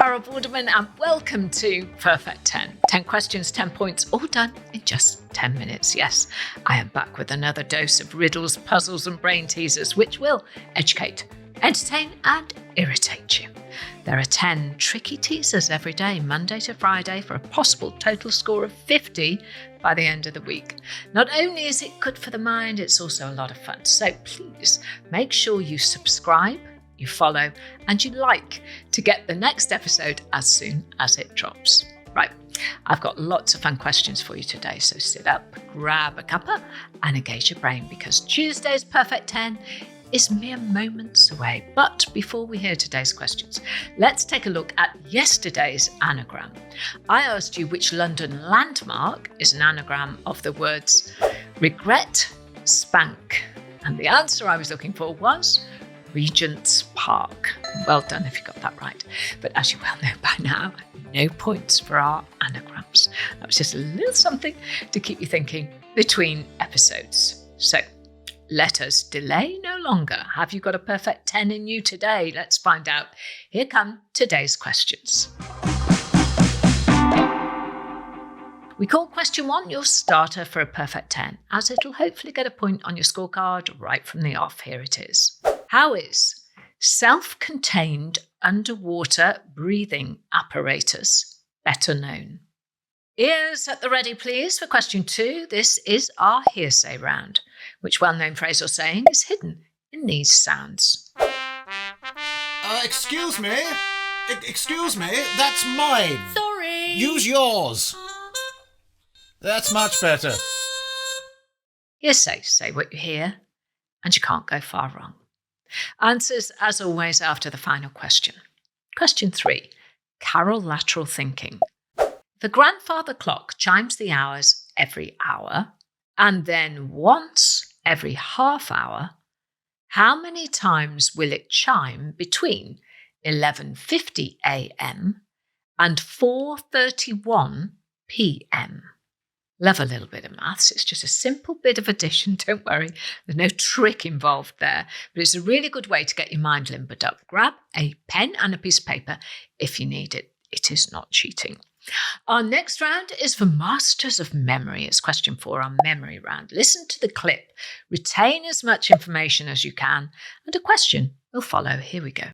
Carol Borderman and welcome to Perfect 10. 10 questions, 10 points, all done in just 10 minutes. Yes, I am back with another dose of riddles, puzzles and brain teasers which will educate, entertain and irritate you. There are 10 tricky teasers every day, Monday to Friday, for a possible total score of 50 by the end of the week. Not only is it good for the mind, it's also a lot of fun. So please make sure you subscribe, you follow, and you like to get the next episode as soon as it drops. Right, I've got lots of fun questions for you today, so sit up, grab a cuppa, and engage your brain because Tuesday's Perfect 10 is mere moments away. But before we hear today's questions, let's take a look at yesterday's anagram. I asked you which London landmark is an anagram of the words regret, spank, and the answer I was looking for was Regent's Park. Well done if you got that right. But as you well know by now, no points for our anagrams. That was just a little something to keep you thinking between episodes. So let us delay no longer. Have you got a perfect 10 in you today? Let's find out. Here come today's questions. We call question 1 your starter for a perfect 10, as it'll hopefully get a point on your scorecard right from the off. Here it is. How is self-contained underwater breathing apparatus better known? Ears at the ready, please, for question 2. This is our hearsay round. Which well-known phrase or saying is hidden in these sounds? Excuse me, that's mine. Sorry. Use yours. That's much better. Hearsay, say what you hear, and you can't go far wrong. Answers, as always, after the final question. Question 3, Carol lateral thinking. The grandfather clock chimes the hours every hour, and then once every half hour, how many times will it chime between 11:50 a.m. and 4:31 p.m.? Love a little bit of maths. It's just a simple bit of addition. Don't worry. There's no trick involved there. But it's a really good way to get your mind limbered up. Grab a pen and a piece of paper if you need it. It is not cheating. Our next round is for Masters of Memory. It's question 4, our memory round. Listen to the clip. Retain as much information as you can. And a question will follow. Here we go.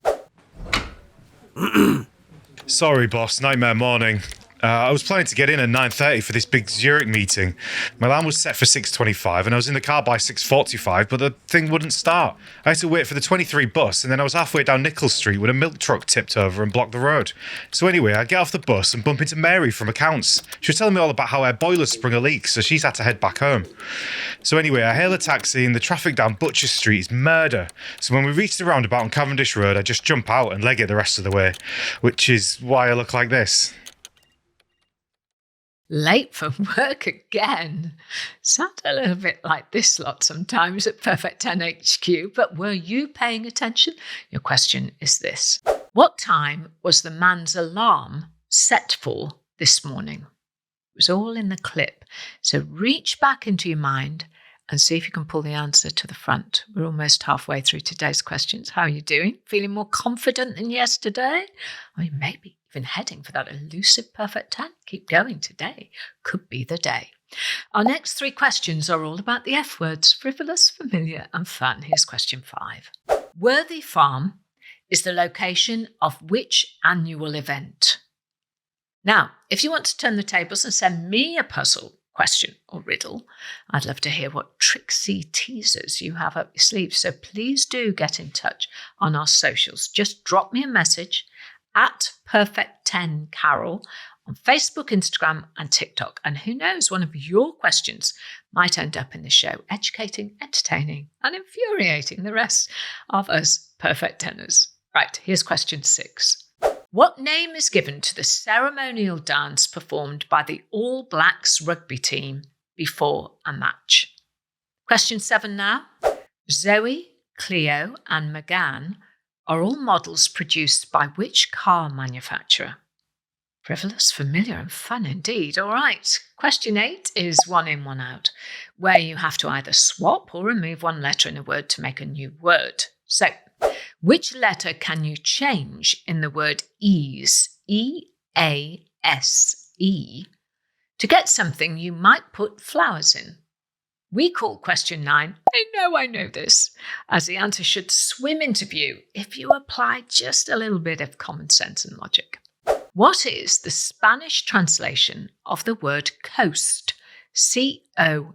Sorry, boss. Nightmare morning. I was planning to get in at 9:30 for this big Zurich meeting. My alarm was set for 6:25 and I was in the car by 6:45, but the thing wouldn't start. I had to wait for the 23 bus and then I was halfway down Nichols Street when a milk truck tipped over and blocked the road. So anyway, I get off the bus and bump into Mary from accounts. She was telling me all about how her boiler's sprung a leak, so she's had to head back home. So anyway, I hail a taxi and the traffic down Butcher Street is murder. So when we reach the roundabout on Cavendish Road, I just jump out and leg it the rest of the way, which is why I look like this. Late for work again. Sound a little bit like this lot sometimes at Perfect 10 HQ, but were you paying attention? Your question is this. What time was the man's alarm set for this morning? It was all in the clip. So reach back into your mind and see if you can pull the answer to the front. We're almost halfway through today's questions. How are you doing? Feeling more confident than yesterday? I mean, maybe even heading for that elusive perfect 10. Keep going today. Could be the day. Our next 3 questions are all about the F words, frivolous, familiar and fun. Here's question 5. Worthy Farm is the location of which annual event? Now, if you want to turn the tables and send me a puzzle, question or riddle, I'd love to hear what tricksy teasers you have up your sleeve. So please do get in touch on our socials. Just drop me a message at Perfect10Carol on Facebook, Instagram and TikTok. And who knows, one of your questions might end up in the show, educating, entertaining and infuriating the rest of us Perfect Tenors. Right, here's question 6. What name is given to the ceremonial dance performed by the All Blacks rugby team before a match? Question 7 now. Zoe, Clio and Megane are all models produced by which car manufacturer? Frivolous, familiar and fun indeed. All right. Question 8 is 1 in, 1 out, where you have to either swap or remove one letter in a word to make a new word. So, which letter can you change in the word ease E-A-S-E, to get something you might put flowers in. We call question 9, I know this, as the answer should swim into view if you apply just a little bit of common sense and logic. What is the Spanish translation of the word coast? C-O-A-S-T.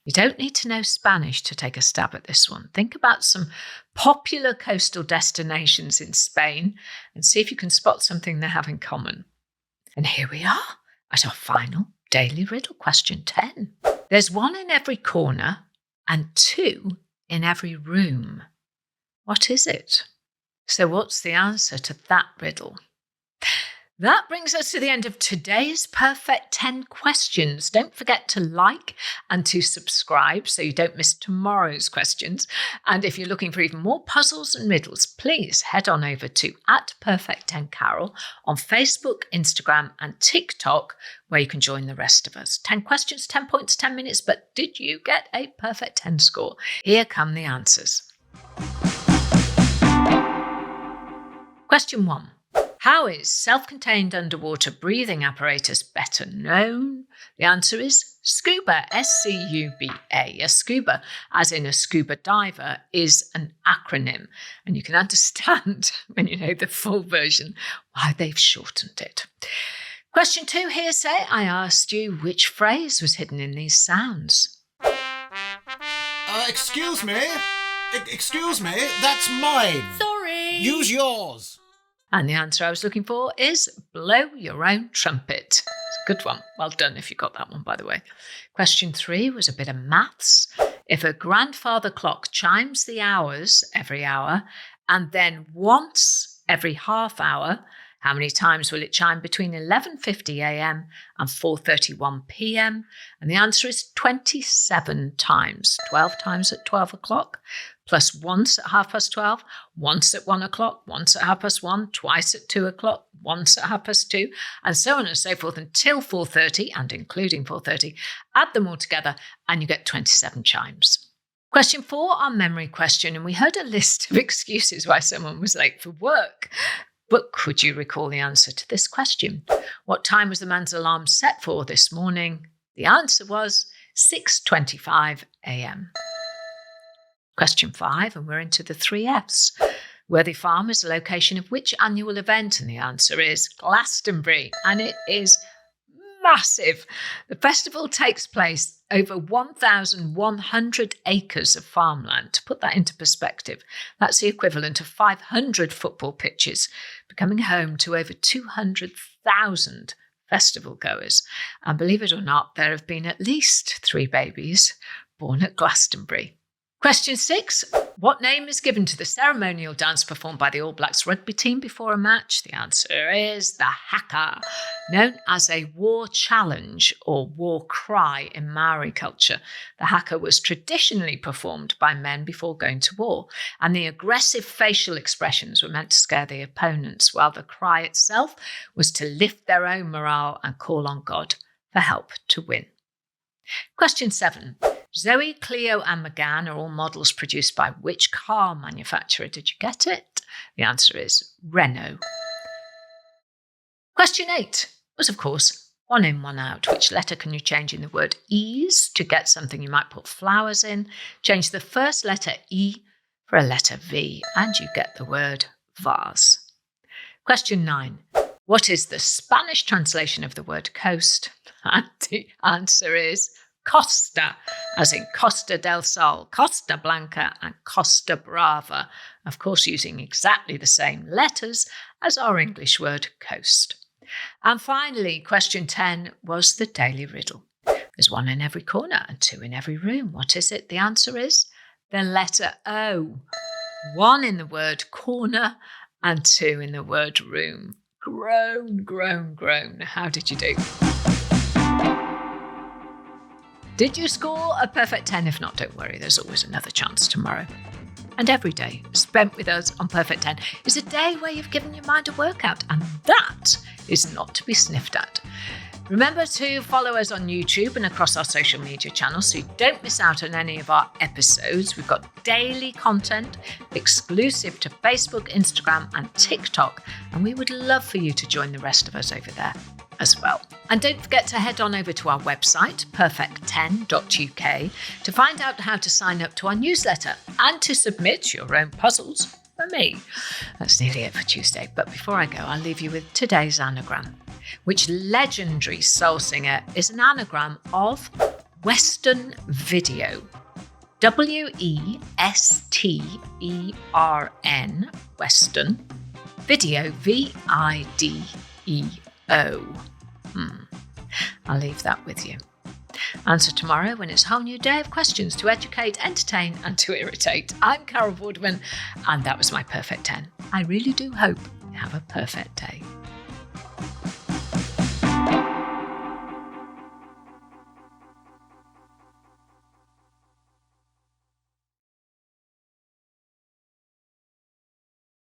You don't need to know Spanish to take a stab at this one. Think about some popular coastal destinations in Spain and see if you can spot something they have in common. And here we are at our final daily riddle, question 10. There's 1 in every corner and 2 in every room. What is it? So what's the answer to that riddle? That brings us to the end of today's Perfect 10 questions. Don't forget to like and to subscribe so you don't miss tomorrow's questions. And if you're looking for even more puzzles and riddles, please head on over to @Perfect10Carol on Facebook, Instagram and TikTok, where you can join the rest of us. 10 questions, 10 points, 10 minutes, but did you get a perfect 10 score? Here come the answers. Question 1. How is self-contained underwater breathing apparatus better known? The answer is SCUBA, S-C-U-B-A. A SCUBA, as in a scuba diver, is an acronym. And you can understand, when you know the full version, why they've shortened it. Question 2, hearsay. I asked you which phrase was hidden in these sounds. Excuse me? Excuse me? That's mine. Sorry. Use yours. And the answer I was looking for is blow your own trumpet. It's a good one. Well done if you got that one, by the way. Question 3 was a bit of maths. If a grandfather clock chimes the hours every hour and then once every half hour, how many times will it chime between 11:50 a.m. and 4:31 p.m? And the answer is 27 times. 12 times at 12 o'clock, plus once at 12:30, once at 1 o'clock, once at 1:30, twice at 2 o'clock, once at 2:30, and so on and so forth until 4:30 and including 4:30. Add them all together and you get 27 chimes. Question 4, our memory question, and we heard a list of excuses why someone was late for work. But could you recall the answer to this question? What time was the man's alarm set for this morning? The answer was 6:25 a.m. Question 5, and we're into the 3 Fs. Worthy Farm is the location of which annual event? And the answer is Glastonbury, and it is massive. The festival takes place over 1,100 acres of farmland. To put that into perspective, that's the equivalent of 500 football pitches, becoming home to over 200,000 festival goers. And believe it or not, there have been at least 3 babies born at Glastonbury. Question 6. What name is given to the ceremonial dance performed by the All Blacks rugby team before a match? The answer is the haka, known as a war challenge or war cry in Maori culture. The haka was traditionally performed by men before going to war, and the aggressive facial expressions were meant to scare the opponents, while the cry itself was to lift their own morale and call on God for help to win. Question 7. Zoe, Clio and Megane are all models produced by which car manufacturer? Did you get it? The answer is Renault. Question 8 was, of course, 1 in, 1 out. Which letter can you change in the word ease to get something you might put flowers in? Change the first letter E for a letter V and you get the word vase. Question 9. What is the Spanish translation of the word coast? And the answer is Costa, as in Costa del Sol, Costa Blanca and Costa Brava, of course using exactly the same letters as our English word coast. And finally, question 10 was the daily riddle. There's 1 in every corner and 2 in every room. What is it? The answer is the letter O. 1 in the word corner and 2 in the word room. Groan, groan, groan. How did you do? Did you score a perfect 10? If not, don't worry, there's always another chance tomorrow. And every day spent with us on Perfect 10 is a day where you've given your mind a workout, and that is not to be sniffed at. Remember to follow us on YouTube and across our social media channels so you don't miss out on any of our episodes. We've got daily content exclusive to Facebook, Instagram, and TikTok, and we would love for you to join the rest of us over there as well. And don't forget to head on over to our website, perfect10.uk, to find out how to sign up to our newsletter and to submit your own puzzles for me. That's nearly it for Tuesday, but before I go, I'll leave you with today's anagram, which legendary soul singer is an anagram of Western Video. WESTERN, Western, Video, VIDEO. I'll leave that with you. Answer tomorrow when it's a whole new day of questions to educate, entertain, and to irritate. I'm Carol Vorderman, and that was my Perfect 10. I really do hope you have a perfect day.